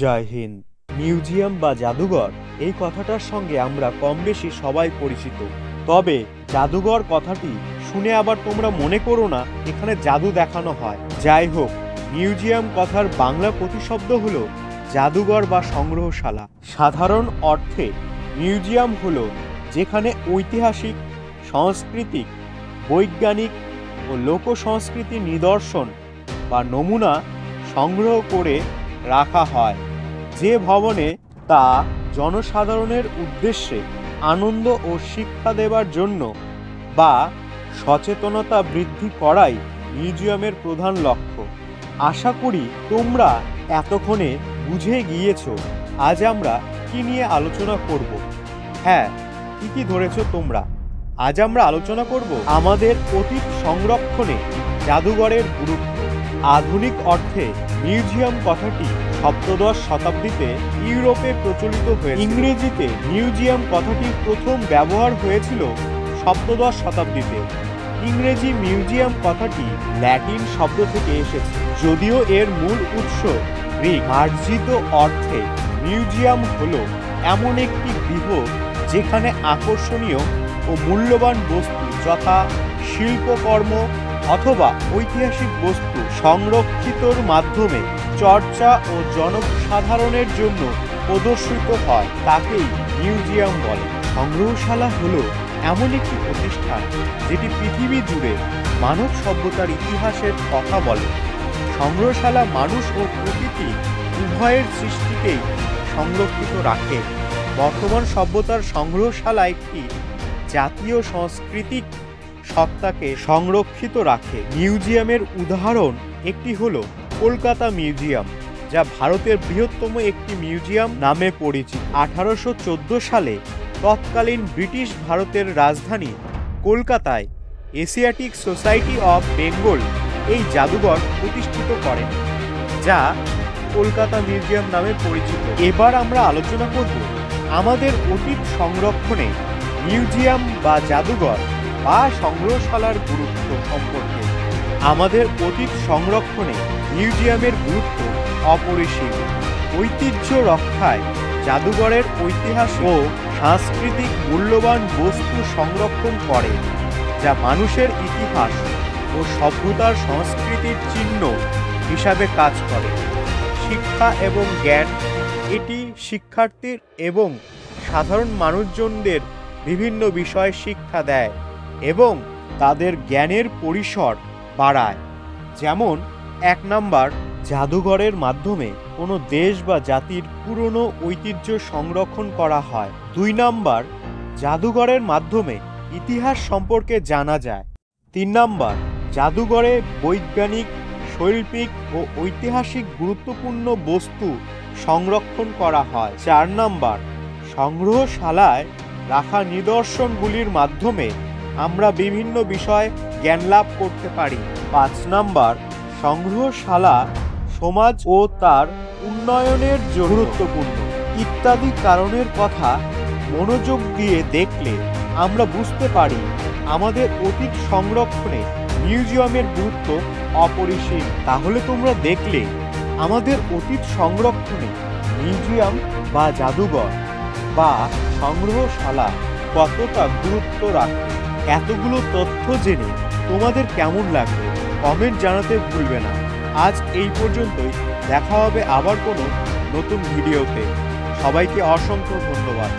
জয় Hind. Museum বা জাদুঘর এই কথাটার সঙ্গে আমরা কম বেশি সবাই পরিচিত। তবে জাদুঘর কথাটি শুনে আবার তোমরা মনে করো না এখানে জাদু দেখানো হয়। যাই হোক, মিউজিয়াম কথার বাংলা প্রতিশব্দ হলো জাদুঘর বা সংগ্রহশালা। সাধারণ অর্থে মিউজিয়াম হলো যেখানে ঐতিহাসিক, সাংস্কৃতিক, বৈজ্ঞানিক ও লোক সংস্কৃতির নিদর্শন বা নমুনা সংগ্রহ করে রাখা হয়। যে ভবনে তা জনসাধারণের উদ্দেশ্যে আনন্দ ও শিক্ষা দেবার জন্য বা সচেতনতা বৃদ্ধি করাই মিউজিয়ামের প্রধান লক্ষ্য। আশা করি তোমরা এতক্ষণে বুঝে গিয়েছো আজ আমরা কি নিয়ে আলোচনা করব। হ্যাঁ, কি ধরেছো তোমরা? আজ আমরা আলোচনা করব আমাদের অতীত সংরক্ষণে জাদুঘরের গুরুত্ব। আধুনিক অর্থে মিউজিয়াম কথাটি সপ্তদশ শতাব্দীতে ইউরোপে প্রচলিত হয়েছে। ইংরেজিতে মিউজিয়াম কথাটির প্রথম ব্যবহার হয়েছিল সপ্তদশ শতাব্দীতে। ইংরেজি মিউজিয়াম কথাটি ল্যাটিন শব্দ থেকে এসেছে, যদিও এর মূল উৎস গ্রিক। মার্জিত অর্থে মিউজিয়াম হলো এমন একটি গৃহ যেখানে আকর্ষণীয় ও মূল্যবান বস্তু যথা শিল্পকর্ম অথবা ঐতিহাসিক বস্তু সংরক্ষিতর মাধ্যমে চর্চা ও জনসাধারণের জন্য প্রদর্শিত হয়, তাকেই মিউজিয়াম বলে। সংগ্রহশালা হলো এমন একটি প্রতিষ্ঠান যেটি পৃথিবী জুড়ে মানব সভ্যতার ইতিহাসের কথা বলে। সংগ্রহশালা মানুষ ও প্রকৃতি উভয়ের সৃষ্টিকেই সংরক্ষিত রাখে। বর্তমান সভ্যতার সংগ্রহশালা একটি জাতীয় সাংস্কৃতিক সত্তাকে সংরক্ষিত রাখে। মিউজিয়ামের উদাহরণ একটি হলো কলকাতা মিউজিয়াম, যা ভারতের বৃহত্তম একটি মিউজিয়াম নামে পরিচিত। 1814 সালে তৎকালীন ব্রিটিশ ভারতের রাজধানী কলকাতায় এশিয়াটিক সোসাইটি অফ বেঙ্গল এই জাদুঘর প্রতিষ্ঠিত করেন, যা কলকাতা মিউজিয়াম নামে পরিচিত। এবার আমরা আলোচনা করব আমাদের অতীত সংরক্ষণে মিউজিয়াম বা জাদুঘর বা সংগ্রহশালার গুরুত্ব সম্পর্কে। আমাদের অতীত সংরক্ষণে মিউজিয়ামের গুরুত্ব অপরিসীম। ঐতিহ্য রক্ষায় জাদুঘরের ঐতিহাস ও সাংস্কৃতিক মূল্যবান বস্তু সংরক্ষণ করে, যা মানুষের ইতিহাস ও সভ্যতার সংস্কৃতির চিহ্ন হিসাবে কাজ করে। শিক্ষা এবং জ্ঞান, এটি শিক্ষার্থীর এবং সাধারণ মানুষজনদের বিভিন্ন বিষয়ে শিক্ষা দেয় এবং তাদের জ্ঞানের পরিসর বাড়ায়। যেমন 1 নাম্বার, জাদুঘরের মাধ্যমে কোনো দেশ বা জাতির পুরনো ঐতিহ্য সংরক্ষণ করা হয়। 2 নাম্বার, জাদুঘরের মাধ্যমে ইতিহাস সম্পর্কে জানা যায়। 3 নাম্বার, জাদুঘরে বৈজ্ঞানিক, শৈল্পিক ও ঐতিহাসিক গুরুত্বপূর্ণ বস্তু সংরক্ষণ করা হয়। 4 নাম্বার, সংগ্রহশালায় রাখা নিদর্শনগুলির মাধ্যমে আমরা বিভিন্ন বিষয়ে জ্ঞান লাভ করতে পারি। 5 নাম্বার, সংগ্রহশালা সমাজ ও তার উন্নয়নের জন্য গুরুত্বপূর্ণ। ইত্যাদি কারণের কথা মনোযোগ দিয়ে দেখলে আমরা বুঝতে পারি আমাদের অতীত সংরক্ষণে মিউজিয়ামের গুরুত্ব অপরিসীম। তাহলে তোমরা দেখলে আমাদের অতীত সংরক্ষণে মিউজিয়াম বা জাদুঘর বা সংগ্রহশালা কতটা গুরুত্ব রাখে। এতগুলো তথ্য জেনে তোমাদের কেমন লাগবে কমেন্ট জানাতে ভুলবে না। আজ এই পর্যন্তই, দেখা হবে আবার কোনো নতুন ভিডিওতে। সবাইকে অসংখ্য ধন্যবাদ।